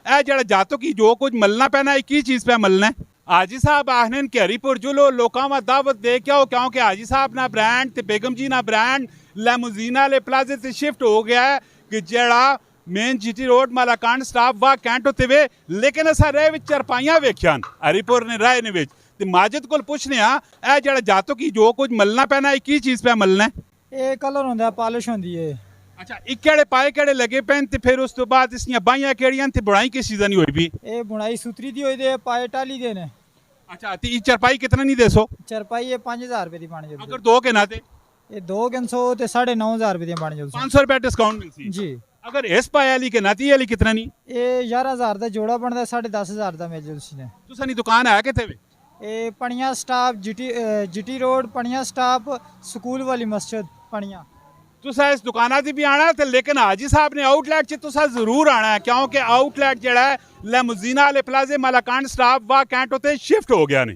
ਇਹ ਜਿਹੜਾ ਜਾਤੋ की जो कुछ मलना पैना है की चीज़ पे मलना है। हाजी साहब आखने कि हरीपुर जुलो लोगों में दावत दे के आओ क्योंकि हाजी साहब ना ब्रांड ते बेगम जी ना ब्रांड लैमुजीना वाले प्लाजे से शिफ्ट हो गया है कि जेड़ा मेन जीटी रोड मालाकांड स्टाफ वाह कैंट होते हुए लेकिन असा रह विच चरपाइयां वेखियां हरीपुर ने राय ने विच ते माजिद कोल पुछने आ जेड़ा जातो की जो कुछ मलना पैना है की चीज़ पे मलना है। ਇਹ ਕਲਰ ਹੁੰਦਾ ਪਾਲਿਸ਼ ਹੁੰਦੀ ਏ। अच्छा एक केड़े पाए केड़े लगे पैन ते फिर उस तो बाद इसनियां बाइयां केड़ियां ते बुनाई किस चीज़ दी होई भी। ਇਹ ਬੁਣਾਈ ਸੂਤਰੀ ਦੀ ਹੋਈ ਦੇ ਪਾਏ ਟਾਲੀ ਦੇ ਨੇ। अच्छा ते ई चरपाई कितना नहीं दे सो ਚਰਪਾਈ ਇਹ 5000 ਰੁਪਏ ਦੀ ਬਣ ਜਾਂਦੀ। अगर दो के ना ते ਇਹ 200 ਤੇ 9500 ਰੁਪਏ ਦੀ ਬਣ ਜਾਂਦੀ 500 रुपए डिस्काउंट मिलसी ਜੀ। अगर इस पाए वाली के नाती वाली कितना नहीं ਇਹ 11000 ਦਾ ਜੋੜਾ ਬਣਦਾ 10500 ਦਾ ਮਿਲ ਜਾਂਦੀ ਨੇ। तुसा नी दुकान है किथे वे ਇਹ Panian stop GT road Panian stop school ਵਾਲੀ ਮਸਜਿਦ ਪਣੀਆਂ। तुसा इस दुकाना दी भी आना ते लेकिन हाजी साहब ने आउटलेट च तुसा जरूर आना है क्योंकि आउटलेट जेड़ा है लैमुजीना वाले प्लाजे मालाकांड स्टाफ वाह कैंट होते शिफ्ट हो गया ने।